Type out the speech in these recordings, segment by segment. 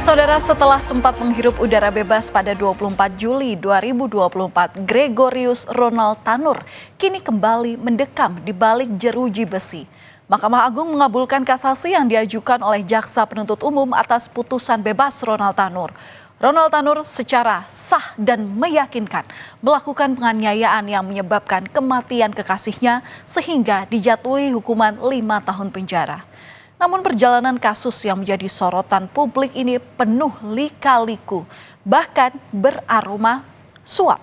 Saudara, setelah sempat menghirup udara bebas pada 24 Juli 2024, Gregorius Ronald Tanur kini kembali mendekam di balik jeruji besi. Mahkamah Agung mengabulkan kasasi yang diajukan oleh Jaksa Penuntut Umum atas putusan bebas Ronald Tanur. Ronald Tanur secara sah dan meyakinkan melakukan penganiayaan yang menyebabkan kematian kekasihnya sehingga dijatuhi hukuman 5 tahun penjara. Namun perjalanan kasus yang menjadi sorotan publik ini penuh lika-liku, bahkan beraroma suap.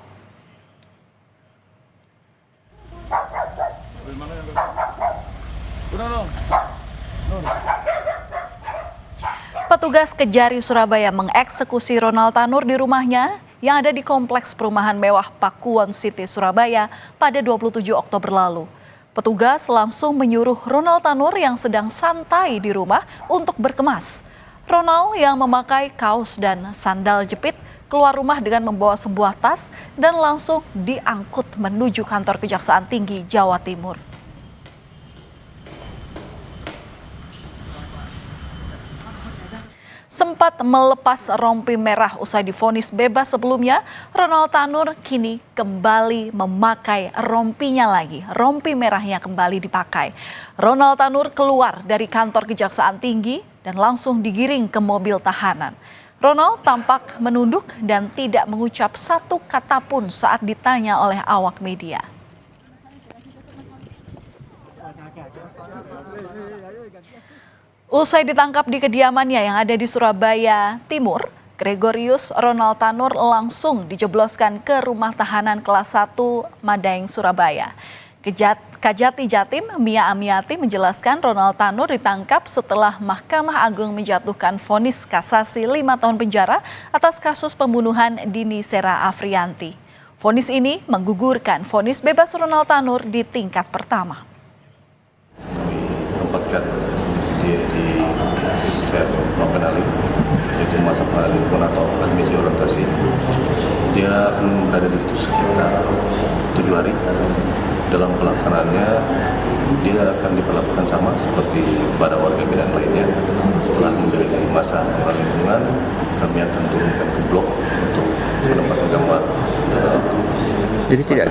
Petugas Kejari Surabaya mengeksekusi Ronald Tanur di rumahnya yang ada di Kompleks Perumahan Mewah Pakuwon City, Surabaya pada 27 Oktober lalu. Petugas langsung menyuruh Ronald Tanur yang sedang santai di rumah untuk berkemas. Ronald yang memakai kaos dan sandal jepit keluar rumah dengan membawa sebuah tas dan langsung diangkut menuju kantor Kejaksaan Tinggi Jawa Timur. Sempat melepas rompi merah usai divonis bebas sebelumnya, Ronald Tanur kini kembali memakai rompinya lagi. Rompi merahnya kembali dipakai. Ronald Tanur keluar dari kantor Kejaksaan Tinggi dan langsung digiring ke mobil tahanan. Ronald tampak menunduk dan tidak mengucap satu kata pun saat ditanya oleh awak media. Usai ditangkap di kediamannya yang ada di Surabaya Timur, Gregorius Ronald Tanur langsung dijebloskan ke rumah tahanan kelas 1 Madaeng, Surabaya. Kajati Jatim Mia Amiati menjelaskan Ronald Tanur ditangkap setelah Mahkamah Agung menjatuhkan vonis kasasi 5 tahun penjara atas kasus pembunuhan Dini Sera Afrianti. Vonis ini menggugurkan vonis bebas Ronald Tanur di tingkat pertama. Kami tempatkan dia di sel penalih, yaitu masa penalih atau admisi orientasi. Dia akan berada di situ sekitar 7 hari. Dalam pelaksanaannya, dia akan diperlakukan sama seperti pada warga binaan lainnya. Setelah menjalani masa penalih lingkungan, kami akan turunkan ke blok untuk menempatkan kamar. Jadi tidak.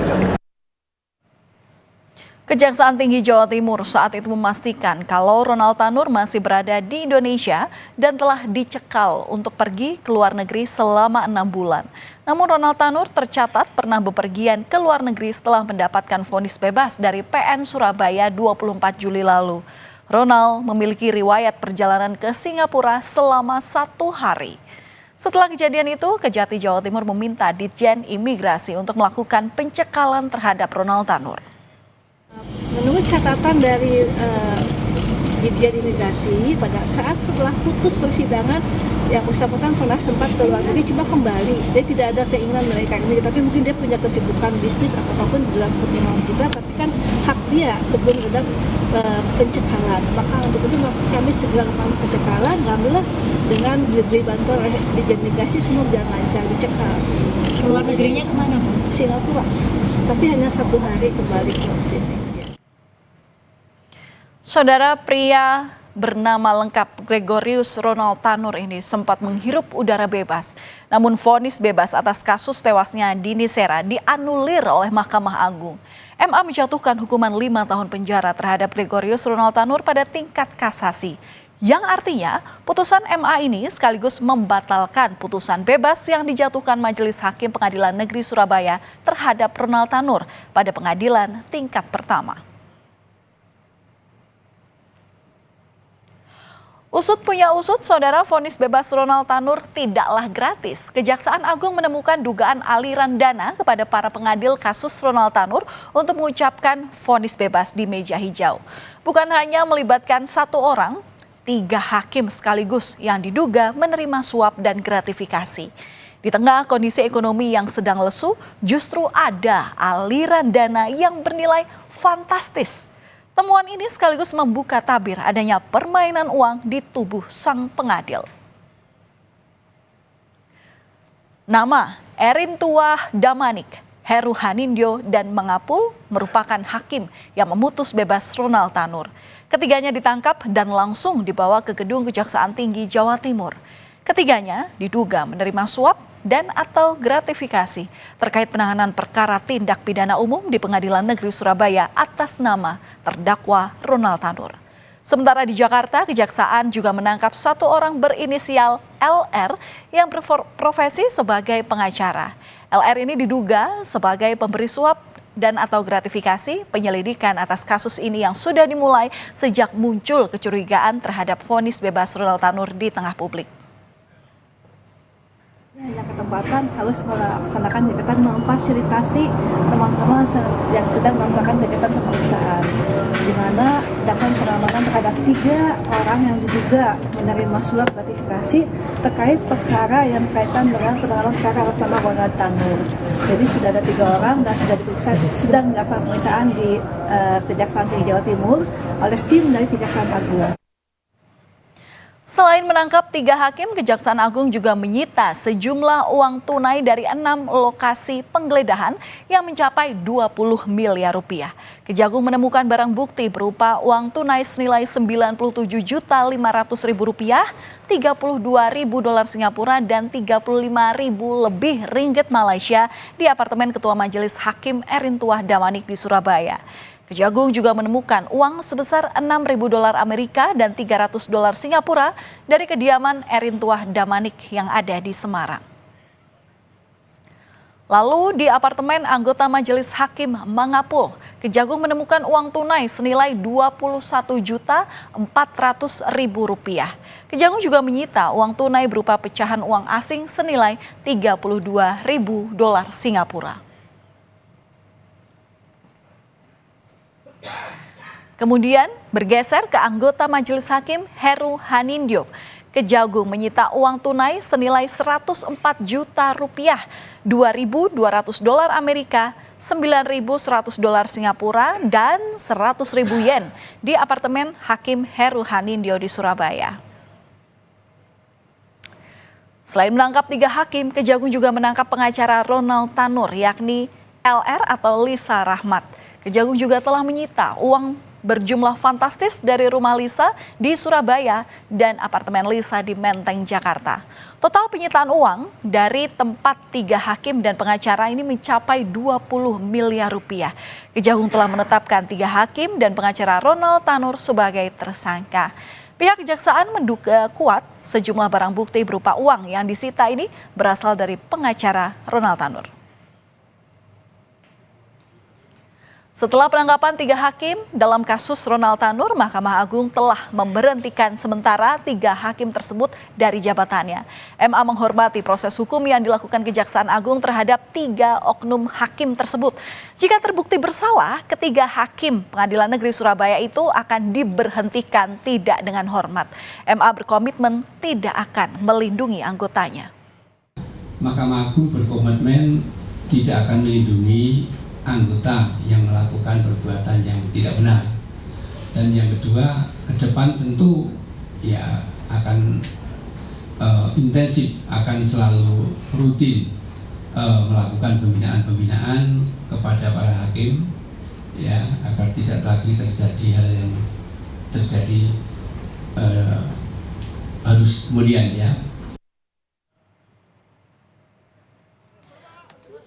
Kejaksaan Tinggi Jawa Timur saat itu memastikan kalau Ronald Tanur masih berada di Indonesia dan telah dicekal untuk pergi ke luar negeri selama 6 bulan. Namun Ronald Tanur tercatat pernah bepergian ke luar negeri setelah mendapatkan vonis bebas dari PN Surabaya 24 Juli lalu. Ronald memiliki riwayat perjalanan ke Singapura selama 1 hari. Setelah kejadian itu, Kejati Jawa Timur meminta Ditjen Imigrasi untuk melakukan pencekalan terhadap Ronald Tanur. Menurut catatan dari Ditjen Imigrasi, pada saat setelah putus persidangan, yang bersangkutan pernah sempat ke luar negeri, cuma kembali. Dia tidak ada keinginan mereka ini, tapi mungkin dia punya kesibukan bisnis atau apapun dalam pertimbangan kita, tapi kan hak dia sebelum ada pencekalan. Maka untuk itu kami segera melakukan pencekalan. Alhamdulillah dengan diberi bantuan oleh Ditjen Imigrasi semua berjalan lancar, dicekal. Keluar negerinya kemana, Bu? Singapura, tapi hanya 1 hari kembali ke sini. Saudara, pria bernama lengkap Gregorius Ronald Tanur ini sempat menghirup udara bebas. Namun vonis bebas atas kasus tewasnya Dini Sera dianulir oleh Mahkamah Agung. MA menjatuhkan hukuman 5 tahun penjara terhadap Gregorius Ronald Tanur pada tingkat kasasi. Yang artinya putusan MA ini sekaligus membatalkan putusan bebas yang dijatuhkan Majelis Hakim Pengadilan Negeri Surabaya terhadap Ronald Tanur pada pengadilan tingkat pertama. Usut punya usut, saudara, vonis bebas Ronald Tanur tidaklah gratis. Kejaksaan Agung menemukan dugaan aliran dana kepada para pengadil kasus Ronald Tanur untuk mengucapkan vonis bebas di meja hijau. Bukan hanya melibatkan 1 orang, 3 hakim sekaligus yang diduga menerima suap dan gratifikasi. Di tengah kondisi ekonomi yang sedang lesu, justru ada aliran dana yang bernilai fantastis. Temuan ini sekaligus membuka tabir adanya permainan uang di tubuh sang pengadil. Nama Erin Tuah Damanik, Heru Hanindyo, dan Mangapul merupakan hakim yang memutus bebas Ronald Tanur. Ketiganya ditangkap dan langsung dibawa ke gedung Kejaksaan Tinggi Jawa Timur. Ketiganya diduga menerima suap dan atau gratifikasi terkait penanganan perkara tindak pidana umum di Pengadilan Negeri Surabaya atas nama terdakwa Ronald Tanur. Sementara di Jakarta, Kejaksaan juga menangkap satu orang berinisial LR yang berprofesi sebagai pengacara. LR ini diduga sebagai pemberi suap dan atau gratifikasi penyelidikan atas kasus ini yang sudah dimulai sejak muncul kecurigaan terhadap vonis bebas Ronald Tanur di tengah publik. Yang ketempatan harus melaksanakan kegiatan memfasilitasi teman-teman yang sedang melaksanakan kegiatan pemeriksaan, di mana dilakukan pengamanan terhadap 3 orang yang diduga menerima suap gratifikasi terkait perkara yang berkaitan dengan penanganan perkara atas nama Ronald Tanur. Jadi sudah ada 3 orang dan sudah diperiksa, sedang dilaksanakan pemeriksaan di Kejaksaan Tinggi Jawa Timur oleh tim dari Kejaksaan Agung. Selain menangkap 3 hakim, Kejaksaan Agung juga menyita sejumlah uang tunai dari 6 lokasi penggeledahan yang mencapai 20 miliar rupiah. Kejagung menemukan barang bukti berupa uang tunai senilai 97.500.000 rupiah, 32.000 dolar Singapura dan 35.000 lebih ringgit Malaysia di apartemen Ketua Majelis Hakim Erin Tuah Damanik di Surabaya. Kejagung juga menemukan uang sebesar 6.000 dolar Amerika dan 300 dolar Singapura dari kediaman Erin Tuah Damanik yang ada di Semarang. Lalu di apartemen anggota Majelis Hakim Mangapul, Kejagung menemukan uang tunai senilai 21.400.000 rupiah. Kejagung juga menyita uang tunai berupa pecahan uang asing senilai 32.000 dolar Singapura. Kemudian bergeser ke anggota Majelis Hakim Heru Hanindyo. Kejagung menyita uang tunai senilai 104 juta rupiah, 2.200 dolar Amerika, 9.100 dolar Singapura, dan 100.000 yen di apartemen Hakim Heru Hanindyo di Surabaya. Selain menangkap 3 hakim, Kejagung juga menangkap pengacara Ronald Tanur yakni LR atau Lisa Rahmat. Kejagung juga telah menyita uang berjumlah fantastis dari rumah Lisa di Surabaya dan apartemen Lisa di Menteng, Jakarta. Total penyitaan uang dari tempat 3 hakim dan pengacara ini mencapai 20 miliar rupiah. Kejagung telah menetapkan 3 hakim dan pengacara Ronald Tanur sebagai tersangka. Pihak Kejaksaan menduga kuat sejumlah barang bukti berupa uang yang disita ini berasal dari pengacara Ronald Tanur. Setelah penangkapan 3 hakim dalam kasus Ronald Tanur, Mahkamah Agung telah memberhentikan sementara 3 hakim tersebut dari jabatannya. MA menghormati proses hukum yang dilakukan Kejaksaan Agung terhadap 3 oknum hakim tersebut. Jika terbukti bersalah, ketiga hakim Pengadilan Negeri Surabaya itu akan diberhentikan tidak dengan hormat. MA berkomitmen tidak akan melindungi anggotanya. Mahkamah Agung berkomitmen tidak akan melindungi anggota yang melakukan perbuatan yang tidak benar. Dan yang kedua, ke depan tentu ya akan intensif, akan selalu rutin melakukan pembinaan kepada para hakim ya, agar tidak lagi terjadi hal yang terjadi harus kemudian ya.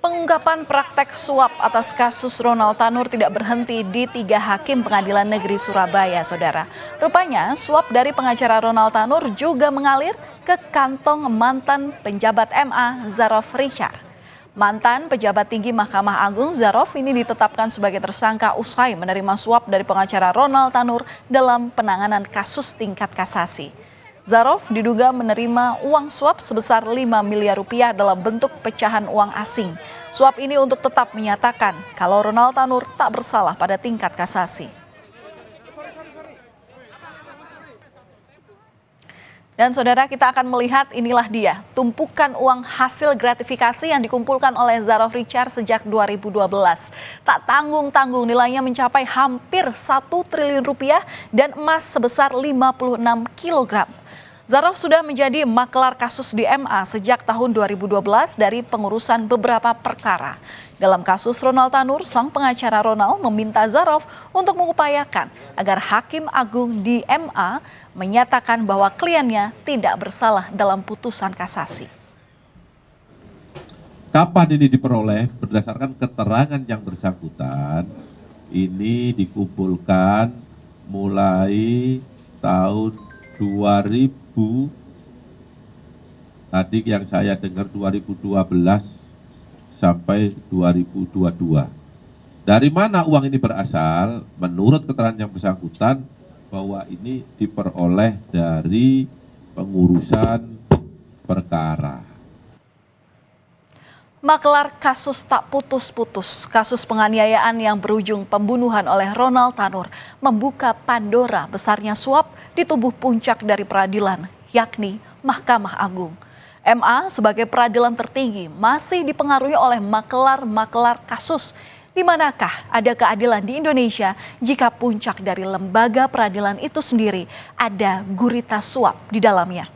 Pengungkapan praktek suap atas kasus Ronald Tanur tidak berhenti di 3 hakim Pengadilan Negeri Surabaya, saudara. Rupanya suap dari pengacara Ronald Tanur juga mengalir ke kantong mantan penjabat MA Zarof Richard. Mantan pejabat tinggi Mahkamah Agung Zarof ini ditetapkan sebagai tersangka usai menerima suap dari pengacara Ronald Tanur dalam penanganan kasus tingkat kasasi. Zarof diduga menerima uang suap sebesar 5 miliar rupiah dalam bentuk pecahan uang asing. Suap ini untuk tetap menyatakan kalau Ronald Tanur tak bersalah pada tingkat kasasi. Dan saudara, kita akan melihat inilah dia, tumpukan uang hasil gratifikasi yang dikumpulkan oleh Zarof Richard sejak 2012. Tak tanggung-tanggung, nilainya mencapai hampir 1 triliun rupiah dan emas sebesar 56 kilogram. Zarof sudah menjadi maklar kasus di MA sejak tahun 2012 dari pengurusan beberapa perkara. Dalam kasus Ronald Tanur, sang pengacara Ronald meminta Zarof untuk mengupayakan agar Hakim Agung di MA menyatakan bahwa kliennya tidak bersalah dalam putusan kasasi. Kapan ini diperoleh? Berdasarkan keterangan yang bersangkutan, ini dikumpulkan mulai tahun 2000, tadi yang saya dengar 2012 sampai 2022. Dari mana uang ini berasal? Menurut keterangan yang bersangkutan, bahwa ini diperoleh dari pengurusan perkara. Maklar kasus tak putus-putus, kasus penganiayaan yang berujung pembunuhan oleh Ronald Tanur membuka Pandora besarnya suap di tubuh puncak dari peradilan, yakni Mahkamah Agung. MA sebagai peradilan tertinggi masih dipengaruhi oleh maklar-maklar kasus. Di manakah ada keadilan di Indonesia jika puncak dari lembaga peradilan itu sendiri ada gurita suap di dalamnya?